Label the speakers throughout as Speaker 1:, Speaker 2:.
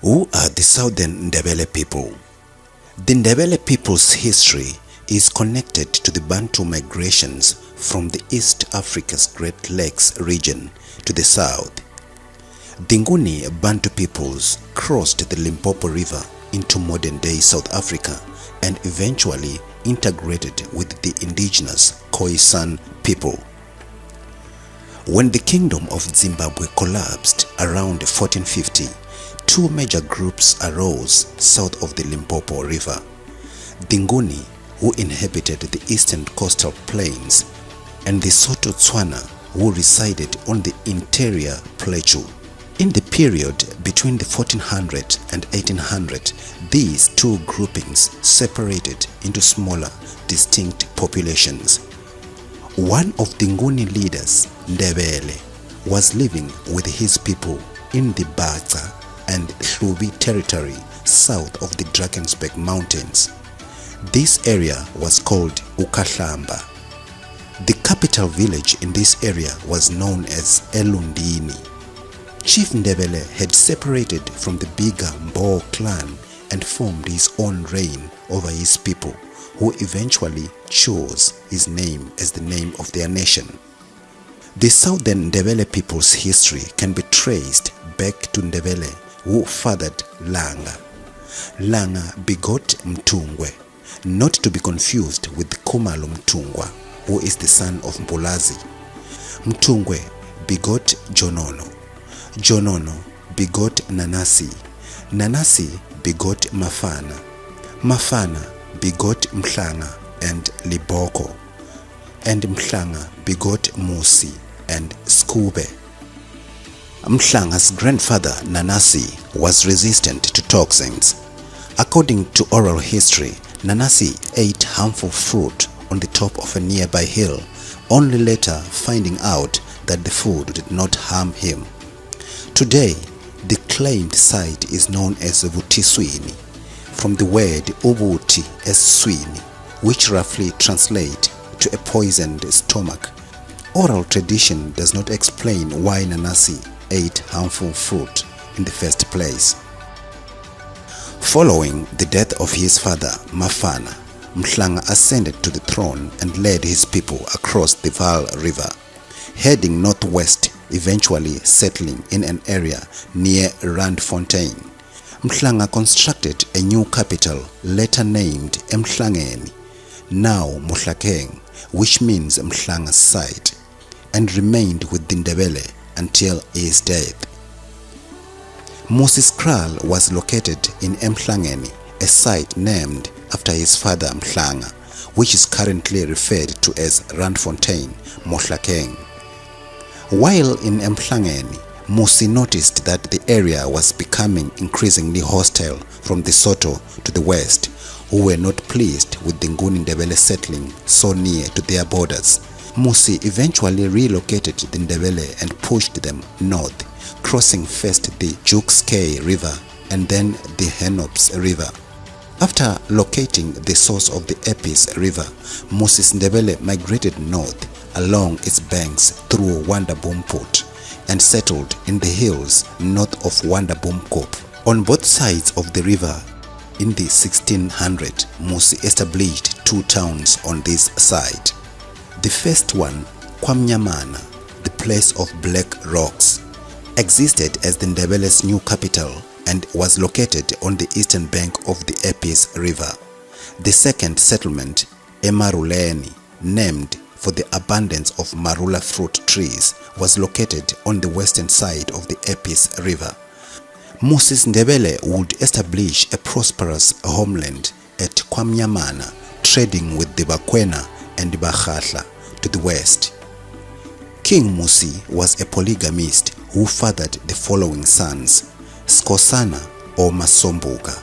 Speaker 1: Who are the Southern Ndebele people? The Ndebele people's history is connected to the Bantu migrations from the East Africa's Great Lakes region to the south. The Nguni Bantu peoples crossed the Limpopo River into modern-day South Africa and eventually integrated with the indigenous Khoisan people. When the Kingdom of Zimbabwe collapsed around 1450, two major groups arose south of the Limpopo River. The Nguni, who inhabited the eastern coastal plains, and the Soto Tswana, who resided on the interior plateau. In the period between the 1400 and 1800, these two groupings separated into smaller, distinct populations. One of the Nguni leaders, Ndebele, was living with his people in the Bhaca and Hlubi territory south of the Drakensberg Mountains. This area was called uKhahlamba. The capital village in this area was known as eLundini. Chief Ndebele had separated from the bigger Mbo clan and formed his own reign over his people, who eventually chose his name as the name of their nation. The Southern Ndebele people's history can be traced back to Ndebele, who fathered Langa. Langa begot Mtungwe, not to be confused with Khumalo Mtungwa, who is the son of Mbulazi. Mtungwe begot Jonono. Jonono begot Nanasi. Nanasi begot Mafana. Mafana begot Mhlanga and Liboko. And Mhlanga begot Musi and Skube. Mhlanga's grandfather Nanasi was resistant to toxins. According to oral history, Nanasi ate harmful fruit on the top of a nearby hill, only later finding out that the food did not harm him. Today, the claimed site is known as Vutiswini, from the word Ubuti as Swini, which roughly translates to a poisoned stomach. Oral tradition does not explain why Nanasi ate harmful fruit in the first place. Following the death of his father Mafana, Mhlanga ascended to the throne and led his people across the Vaal River, heading northwest, eventually settling in an area near Randfontein. Mhlanga constructed a new capital later named Emhlangeni, now Mohlakeng, which means Mhlanga's site, and remained with the Ndebele until his death. Musi's kraal was located in Emhlangeni, a site named after his father Mhlanga, which is currently referred to as Randfontein, Mohlakeng. While in Emhlangeni, Musi noticed that the area was becoming increasingly hostile from the Soto to the west, who were not pleased with the Nguni Ndebele settling so near to their borders. Musi eventually relocated the Ndebele and pushed them north, crossing first the Jukskei River and then the Henops River. After locating the source of the Epis River, Musi's Ndebele migrated north along its banks through Wandabumput and settled in the hills north of Wandabumkop. On both sides of the river, in the 1600s, Musi established two towns on this side. The first one, Kwamnyamana, the place of black rocks, existed as the Ndebele's new capital and was located on the eastern bank of the Epis River. The second settlement, Emaruleni, named for the abundance of marula fruit trees, was located on the western side of the Epis River. Musi's Ndebele would establish a prosperous homeland at Kwamnyamana, trading with the Bakwena and the Bakhahla to the west. King Msi was a polygamist who fathered the following sons: Skosana or Masombuka,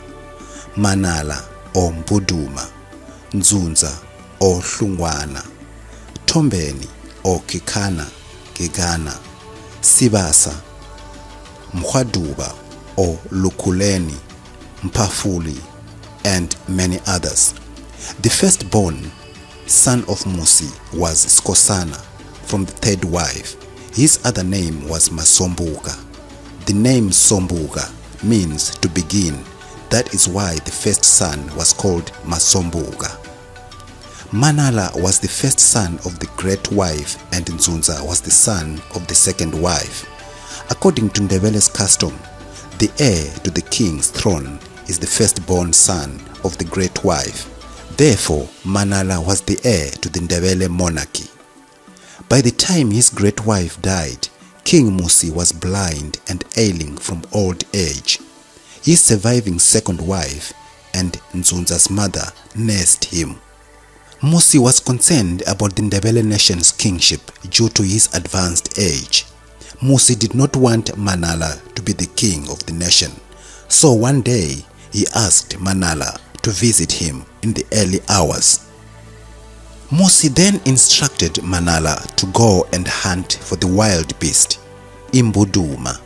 Speaker 1: Manala or Mbuduma, Nzunza or Hlungwana, Tombeni or Kikana, Gigana, Sibasa, Mkhwaduba or Lukuleni, Mpafuli, and many others. The firstborn son of Musi was Skosana from the third wife. His other name was Masombuka. The name Sombuga means to begin. That is why the first son was called Masombuka. Manala was the first son of the great wife and Nzunza was the son of the second wife. According to Ndebele's custom, the heir to the king's throne is the firstborn son of the great wife. Therefore, Manala was the heir to the Ndebele monarchy. By the time his great wife died, King Msi was blind and ailing from old age. His surviving second wife and Nzunza's mother nursed him. Msi was concerned about the Ndebele nation's kingship due to his advanced age. Msi did not want Manala to be the king of the nation, so one day he asked Manala to visit him in the early hours. Msi then instructed Manala to go and hunt for the wild beast, Imbuduma,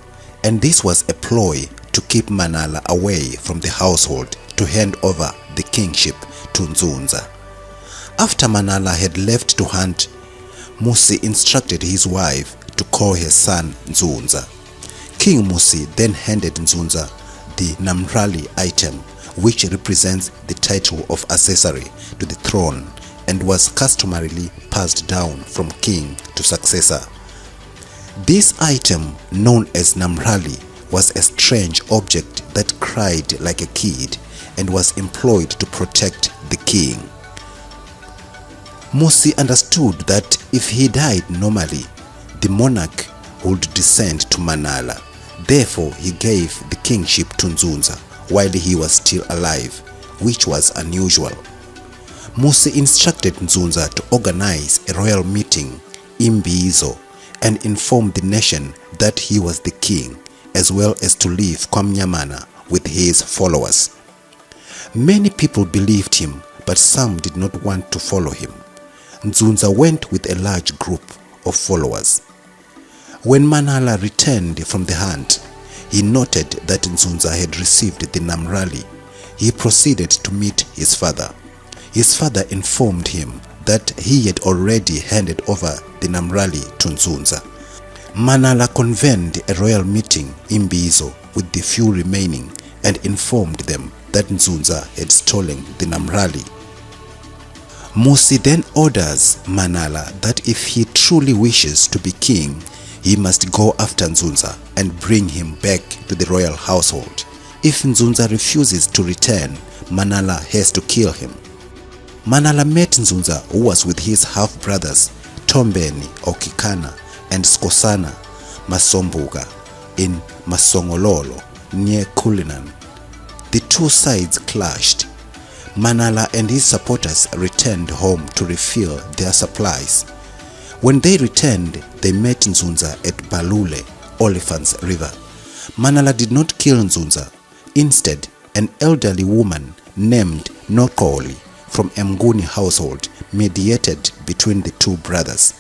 Speaker 1: and this was a ploy to keep Manala away from the household to hand over the kingship to Nzunza. After Manala had left to hunt, Msi instructed his wife to call her son Nzunza. King Msi then handed Nzunza the Namrali item, which represents the title of accessory to the throne and was customarily passed down from king to successor. This item, known as Namrali, was a strange object that cried like a kid and was employed to protect the king. Msi understood that if he died normally, the monarch would descend to Manala. Therefore, he gave the kingship to Nzunza while he was still alive, which was unusual. Msi instructed Nzunza to organize a royal meeting, Imbizo, and inform the nation that he was the king, as well as to leave Kwamnyamana with his followers. Many people believed him, but some did not want to follow him. Nzunza went with a large group of followers. When Manala returned from the hunt, he noted that Nzunza had received the Namrali. He proceeded to meet his father. His father informed him that he had already handed over the Namrali to Nzunza. Manala convened a royal meeting in Mbizo with the few remaining and informed them that Nzunza had stolen the Namrali. Msi then orders Manala that if he truly wishes to be king, he must go after Nzunza and bring him back to the royal household. If Nzunza refuses to return, Manala has to kill him. Manala met Nzunza, who was with his half-brothers Tombeni, Okikana, and Skosana Masombuga in Masongololo near Kulinan. The two sides clashed. Manala and his supporters returned home to refill their supplies. When they returned, they met Nzunza at Balule, Olifants River. Manala did not kill Nzunza. Instead, an elderly woman named Nokoli from Nguni household mediated between the two brothers.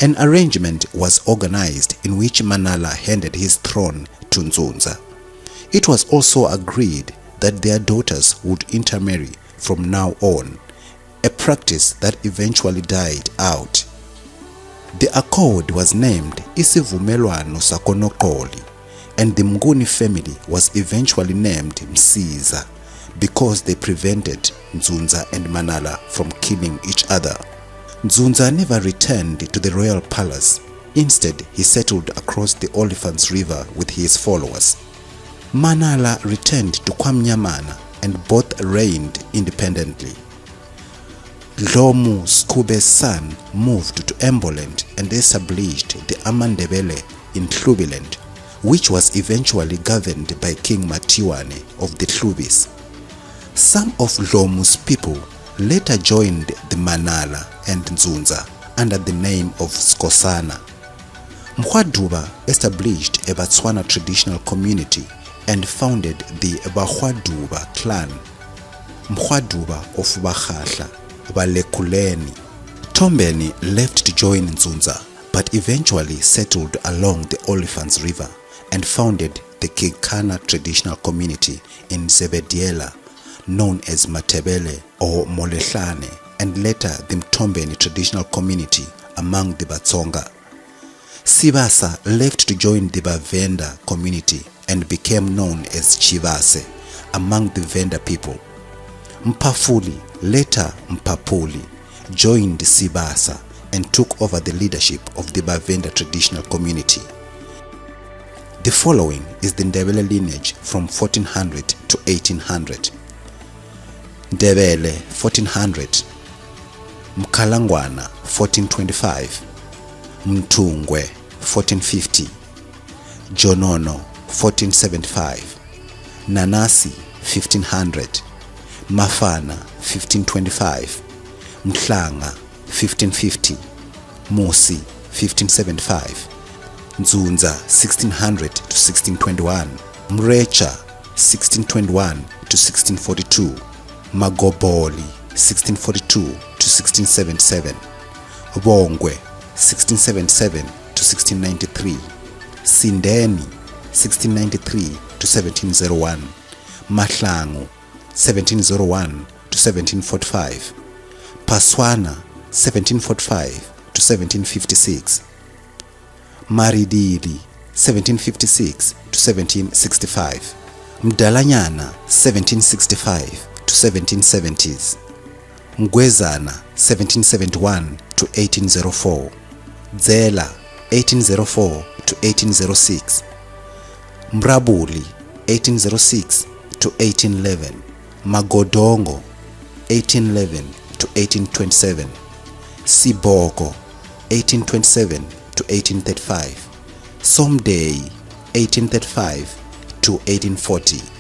Speaker 1: An arrangement was organized in which Manala handed his throne to Nzunza. It was also agreed that their daughters would intermarry from now on, a practice that eventually died out. The accord was named Isivumelwano Sakonokoli, and the Nguni family was eventually named Msiza because they prevented Nzunza and Manala from killing each other. Nzunza never returned to the royal palace. Instead, he settled across the Olifants River with his followers. Manala returned to Kwamnyamana and both reigned independently. Dlomu Skube's son moved to Emboland and established the Ado-Ndlela in Hlubiland, which was eventually governed by King Matiwane of the Hlubis. Some of Dlomu's people later joined the Manala and Nzunza under the name of Skosana. Mkhwaduba established a Botswana traditional community and founded the Bahwaduba clan. Mkhwaduba of Bakhahla, Balekuleni. Tombeni left to join Nzunza, but eventually settled along the Olifants River and founded the Kekana traditional community in Zebediela, known as Matebele or Molehlane, and later the Mtombeni traditional community among the Batsonga. Sibasa left to join the Bavenda community and became known as Chivase among the Venda people. Mpafuli, later Mpapuli, joined Sibasa and took over the leadership of the Bavenda traditional community. The following is the Ndebele lineage from 1400 to 1800. Ndebele 1400, Mkhalangwana 1425, Mtungwe 1450, Jonono 1475, Nanasi 1500, Mafana 1525, Mhlanga 1550, Musi 1575, Nzunza 1600 to 1621, Mrecha 1621 to 1642, Magoboli 1642 to 1677, Bongwe 1677 to 1693, Sindeni 1693 to 1701, Mahlangu 1701 to 1745, Paswana 1745 to 1756, Maridili 1756 to 1765, Mdalanyana 1765 to 1770s, Mgwezana 1771 to 1804, Dzela 1804 to 1806, Mrabuli 1806 to 1811, Magodongo 1811 to 1827, Siboko 1827 to 1835, Somdei 1835 to 1840.